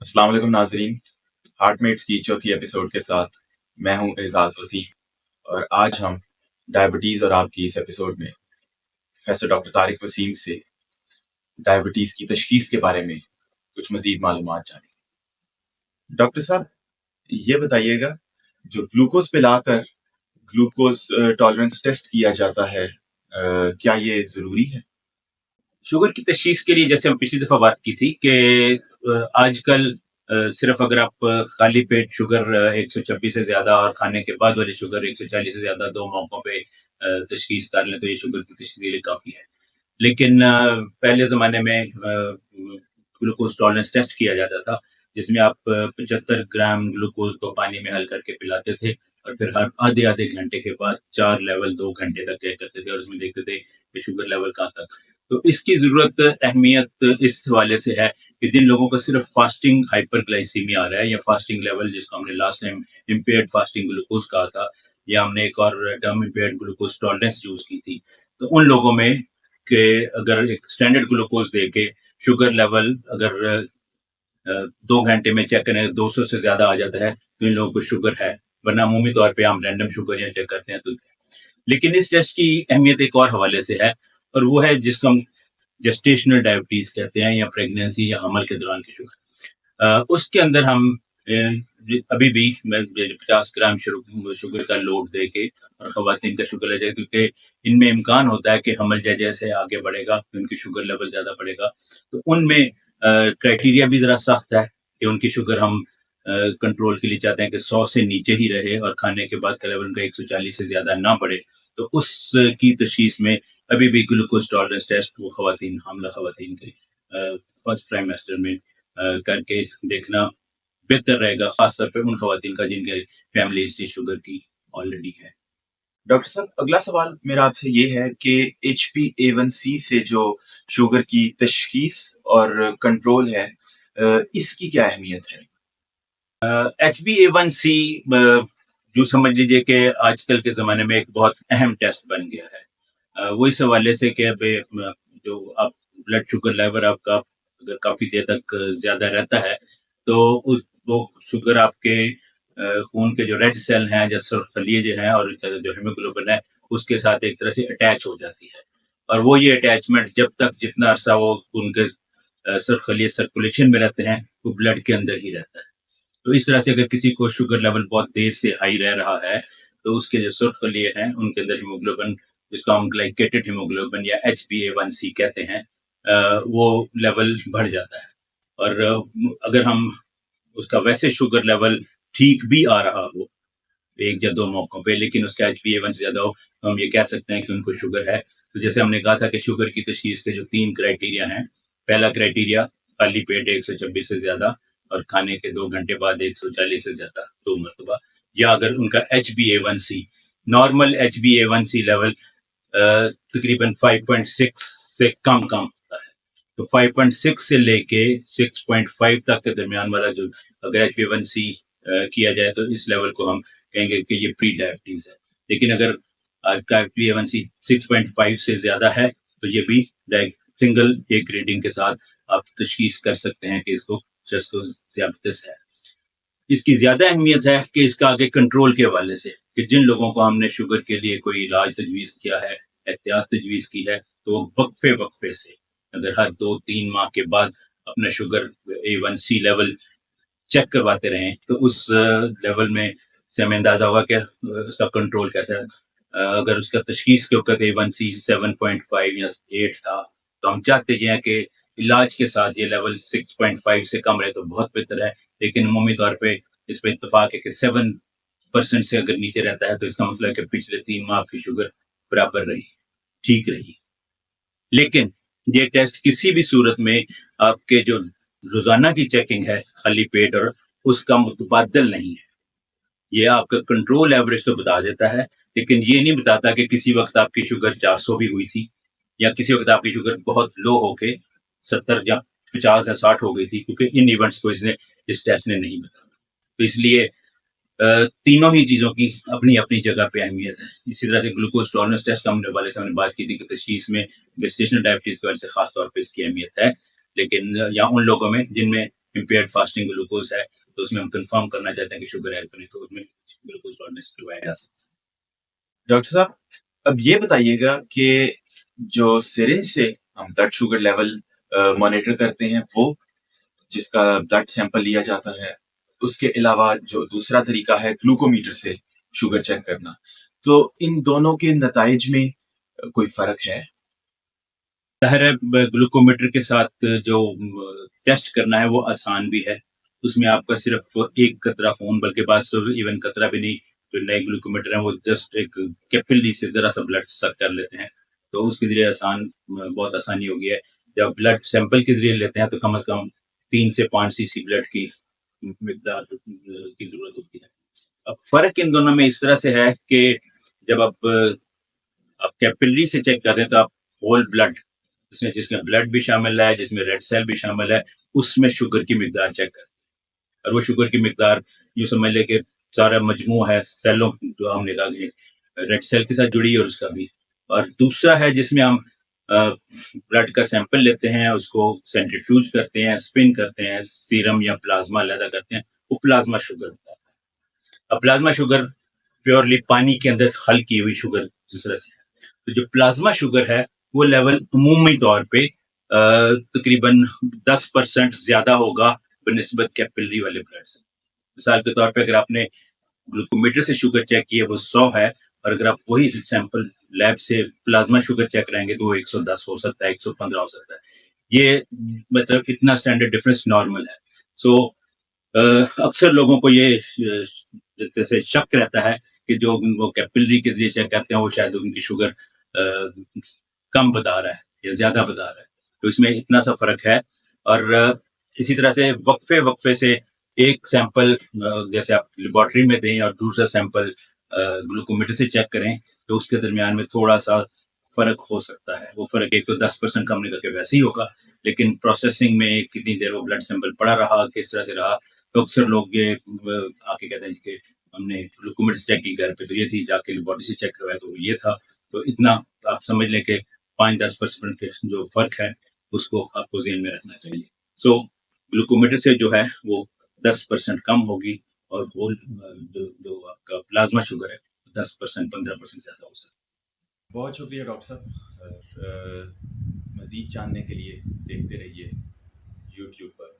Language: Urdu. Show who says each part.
Speaker 1: السلام علیکم ناظرین، ہارٹ میٹس کی چوتھی ایپیسوڈ کے ساتھ میں ہوں اعزاز وسیم، اور آج ہم ڈائبٹیز اور آپ کی اس ایپیسوڈ میں پروفیسر ڈاکٹر طارق وسیم سے ڈائبٹیز کی تشخیص کے بارے میں کچھ مزید معلومات جانیں۔ ڈاکٹر صاحب، یہ بتائیے گا، جو گلوکوز پہ لا کر گلوکوز ٹالرنس ٹیسٹ کیا جاتا ہے، کیا یہ ضروری ہے؟
Speaker 2: شوگر کی تشخیص کے لیے جیسے ہم پچھلی دفعہ بات کی تھی کہ آج کل صرف اگر آپ خالی پیٹ شوگر 126 سے زیادہ اور کھانے کے بعد والی شوگر 140 سے زیادہ دو موقعوں پہ تشخیص کر لیں تو یہ شوگر کی تشخیص کے لیے کافی ہے۔ لیکن پہلے زمانے میں گلوکوز ٹالرنس ٹیسٹ کیا جاتا تھا، جس میں آپ 75 گرام گلوکوز کو پانی میں حل کر کے پلاتے تھے اور پھر ہر آدھے گھنٹے کے بعد 4 لیول 2 گھنٹے تک طے کرتے تھے اور اس میں دیکھتے تھے کہ شوگر لیول کہاں تک۔ تو اس کی ضرورت اہمیت اس حوالے سے ہے کہ جن لوگوں کو صرف فاسٹنگ ہائپر گلائسیمیا آ رہا ہے یا فاسٹنگ لیول، جس کو ہم نے last time impaired fasting glucose کہا تھا، یا ہم نے ایک اور term impaired glucose tolerance use کی تھی، تو ان لوگوں میں کہ اگر ایک اسٹینڈرڈ گلوکوز دے کے شوگر لیول اگر 2 گھنٹے میں چیک کریں 200 سے زیادہ آ جاتا ہے تو ان لوگوں کو شوگر ہے، ورنہ عمومی طور پہ ہم رینڈم شوگر یا چیک کرتے ہیں تو۔ لیکن اس ٹیسٹ کی اہمیت ایک اور حوالے سے ہے، اور وہ ہے جس کو ہم جسٹیشنل ڈائبٹیز کہتے ہیں، یا پریگنینسی یا حمل کے دوران کی شوگر۔ اس کے اندر ہم ابھی بھی 50 گرام شوگر کا لوڈ دے کے اور خواتین کا شوگر لے جائے، کیونکہ ان میں امکان ہوتا ہے کہ حمل جیسے آگے بڑھے گا ان کی شوگر لیول زیادہ بڑھے گا، تو ان میں کرائٹیریا بھی ذرا سخت ہے کہ ان کی شوگر ہم کنٹرول کے لیے چاہتے ہیں کہ 100 سے نیچے ہی رہے اور کھانے کے بعد کا لیول ان کا 140 سے زیادہ نہ بڑھے۔ تو اس کی تشخیص میں ابھی بھی گلوکوز ٹالرنس ٹیسٹ وہ خواتین، حاملہ خواتین کے فرسٹ ٹرائمیسٹر میں کر کے دیکھنا بہتر رہے گا، خاص طور پہ ان خواتین کا جن کے فیملی ہسٹری شوگر کی آلریڈی ہے۔
Speaker 1: ڈاکٹر صاحب، اگلا سوال میرا آپ سے یہ ہے کہ HbA1c سے جو شوگر کی تشخیص اور کنٹرول ہے، اس کی کیا اہمیت ہے؟
Speaker 2: HbA1c جو سمجھ لیجئے کہ آج کل کے زمانے میں ایک بہت اہم ٹیسٹ بن گیا ہے، وہ اس حوالے سے کہ اب جو آپ بلڈ شوگر لیول آپ کا اگر کافی دیر تک زیادہ رہتا ہے تو وہ شوگر آپ کے خون کے جو ریڈ سیل ہیں یا سرخ خلیے جو ہیں اور جو ہیموگلوبن ہے اس کے ساتھ ایک طرح سے اٹیچ ہو جاتی ہے، اور وہ یہ اٹیچمنٹ جب تک جتنا عرصہ وہ ان کے سرخ خلیے سرکولیشن میں رہتے ہیں وہ بلڈ کے اندر ہی رہتا ہے۔ تو اس طرح سے اگر کسی کو شوگر لیول بہت دیر سے ہائی رہ رہا ہے تو اس کے جو سرخ خلیے ہیں ان کے اندر ہیموگلوبن، جس کو ہم گلائکیٹڈ ہیموگلوبن یا HbA1c کہتے ہیں، وہ لیول بڑھ جاتا ہے۔ اور اگر ہم اس کا ویسے شوگر لیول ٹھیک بھی آ رہا ہو 1 یا 2 موقعوں پہ، لیکن اس کا HbA1c زیادہ ہو تو ہم یہ کہہ سکتے ہیں کہ ان کو شوگر ہے۔ تو جیسے ہم نے کہا تھا کہ شوگر کی تشخیص کے جو 3 کرائٹیریا ہیں، پہلا کرائٹیریا خالی پیٹ 126 سے زیادہ اور کھانے کے 2 گھنٹے بعد 140 سے زیادہ 2 مرتبہ، یا اگر ان کا HbA1c نارمل HbA1c لیول تقریباً 5.6 سے کم ہوتا ہے، تو 5.6 سے لے کے 6.5 تک کے درمیان والا جو اگر HbA1c کیا جائے تو اس لیول کو ہم کہیں گے کہ یہ پری ڈائبٹیز ہے۔ لیکن اگر آپ کا HbA1c 6.5 سے زیادہ ہے تو یہ بھی سنگل ایک ریڈنگ کے ساتھ آپ تشخیص کر سکتے ہیں کہ اس کو ذیابیطس ہے۔ اس کی زیادہ اہمیت ہے کہ اس کا آگے کنٹرول کے حوالے سے، کہ جن لوگوں کو ہم نے شوگر کے لیے کوئی علاج تجویز کیا ہے، احتیاط تجویز کی ہے، تو وہ وقفے سے اگر ہر 2-3 ماہ کے بعد اپنا شوگر A1C لیول چیک کرواتے رہیں تو اس لیول میں سے ہمیں اندازہ ہوگا کہ اس کا کنٹرول کیسا ہے۔ اگر اس کا تشخیص کے وقت A1C 7.5 یا 8 تھا تو ہم چاہتے ہیں کہ علاج کے ساتھ یہ لیول 6.5 سے کم رہے تو بہت بہتر ہے، لیکن عمومی طور پہ اس پہ اتفاق ہے کہ 7% سے اگر نیچے رہتا ہے تو اس کا مطلب ہے کہ پچھلے 3 ماہ کی شوگر برابر رہی، ٹھیک رہی۔ لیکن یہ ٹیسٹ کسی بھی صورت میں آپ کے جو روزانہ کی چیکنگ ہے خالی پیٹ اور اس کا متبادل نہیں ہے۔ یہ آپ کا کنٹرول ایوریج تو بتا دیتا ہے، لیکن یہ نہیں بتاتا کہ کسی وقت آپ کی شوگر 400 بھی ہوئی تھی یا کسی وقت آپ کی شوگر بہت لو ہو کے 70 یا 50 یا 60 ہو گئی تھی، کیونکہ ان ایونٹس کو اس ٹیسٹ نے نہیں بتایا۔ تو اس لیے تینوں ہی چیزوں کی اپنی اپنی جگہ پہ اہمیت ہے۔ اسی طرح سے گلوکوز ٹالرنس ٹیسٹ کا ہم نے والے سے ہم نے بات کی تھی کہ تشخیص میں گیسٹیشنل ڈائبٹیز کی وجہ سے خاص طور پہ اس کی اہمیت ہے، لیکن یا ان لوگوں میں جن میں امپیئرڈ فاسٹنگ گلوکوز ہے تو اس میں ہم کنفرم کرنا چاہتے ہیں کہ شوگر ہے تو نہیں، تو اس میں گلوکوز ٹالرنس کروایا جا سکتا ہے۔
Speaker 1: ڈاکٹر صاحب اب یہ بتائیے گا کہ جو سرنج سے ہم بلڈ شوگر لیول مانیٹر کرتے ہیں، وہ جس کا بلڈ سیمپل لیا جاتا ہے، اس کے علاوہ جو دوسرا طریقہ ہے گلوکومیٹر سے شوگر چیک کرنا، تو ان دونوں کے نتائج میں کوئی فرق ہے؟
Speaker 2: ظاہر ہے گلوکومیٹر کے ساتھ جو ٹیسٹ کرنا ہے وہ آسان بھی ہے، اس میں آپ کا صرف ایک قطرہ خون، بلکہ بعض تو ایون قطرہ بھی نہیں، جو نئے گلوکومیٹر ہیں وہ جسٹ ایک کیپلری سے ذرا سا بلڈ سک کر لیتے ہیں، تو اس کے ذریعے بہت آسانی ہو گئی ہے۔ جب بلڈ سیمپل کے ذریعے لیتے ہیں تو کم از کم 3 سے 5 سی سی بلڈ کی مقدار کی ضرورت ہوتی ہے۔ اب فرق ان دونوں میں اس طرح سے ہے کہ جب آپ کیپلری سے چیک کر رہے ہیں تو آپ ہول بلڈ، جس میں بلڈ بھی شامل ہے، جس میں ریڈ سیل بھی شامل ہے، اس میں شوگر کی مقدار چیک کرتے ہیں، اور وہ شوگر کی مقدار یوں سمجھ لے کہ سارا مجموع ہے سیلوں جو ہم نکال گئے، ریڈ سیل کے ساتھ جڑی ہے اور اس کا بھی، اور دوسرا ہے جس میں ہم بلڈ کا سیمپل لیتے ہیں، اس کو سینٹریفیوج کرتے ہیں، اسپن کرتے ہیں، سیرم یا پلازما علیحدہ کرتے ہیں، وہ پلازما شوگر ہوتا ہے۔ اب پلازما شوگر پیورلی پانی کے اندر حل کی ہوئی شوگر جس طرح سے ہے، تو جو پلازما شوگر ہے وہ لیول عمومی طور پہ تقریباً 10% زیادہ ہوگا بنسبت کیپلری والے بلڈ سے۔ مثال کے طور پہ اگر آپ نے گلوکومیٹر سے شوگر چیک کی ہے وہ 100 ہے، اور اگر آپ وہی سیمپل لیب سے پلازما شوگر چیک کریں گے تو وہ 110 ہو سکتا ہے، 115 ہو سکتا ہے۔ یہ مطلب اتنا اسٹینڈرڈ ڈفرینس نارمل ہے۔ سو اکثر لوگوں کو یہ جیسے شک رہتا ہے کہ جو وہ کیپلری کے ذریعے چیک کرتے ہیں وہ شاید ان کی شوگر کم بتا رہا ہے یا زیادہ بتا رہا ہے، تو اس میں اتنا سا فرق ہے۔ اور اسی طرح سے وقفے سے ایک سیمپل جیسے آپ لیبارٹری میں دیں اور دوسرا سیمپل گلوکومیٹر سے چیک کریں تو اس کے درمیان میں تھوڑا سا فرق ہو سکتا ہے۔ وہ فرق ایک تو 10% کم نکل کے ویسے ہی ہوگا، لیکن پروسیسنگ میں کتنی دیر وہ بلڈ سیمپل پڑا رہا، کس طرح سے رہا، تو اکثر لوگ یہ آ کے کہتے ہیں کہ ہم نے گلوکومیٹر سے چیک کی گھر پہ تو یہ تھی، جا کے لیبارٹری سے چیک کروایا تو یہ تھا، تو اتنا آپ سمجھ لیں کہ 5-10% کے جو فرق ہے اس کو آپ کو ذہن میں رکھنا چاہیے۔ سو گلوکومیٹر سے جو ہے وہ 10% کم ہوگی، اور وہ جو آپ کا پلازما شوگر ہے 10% 15% زیادہ ہو سکتا ہے۔
Speaker 1: بہت شکریہ ڈاکٹر صاحب، اور مزید جاننے کے لیے دیکھتے رہیے یوٹیوب پر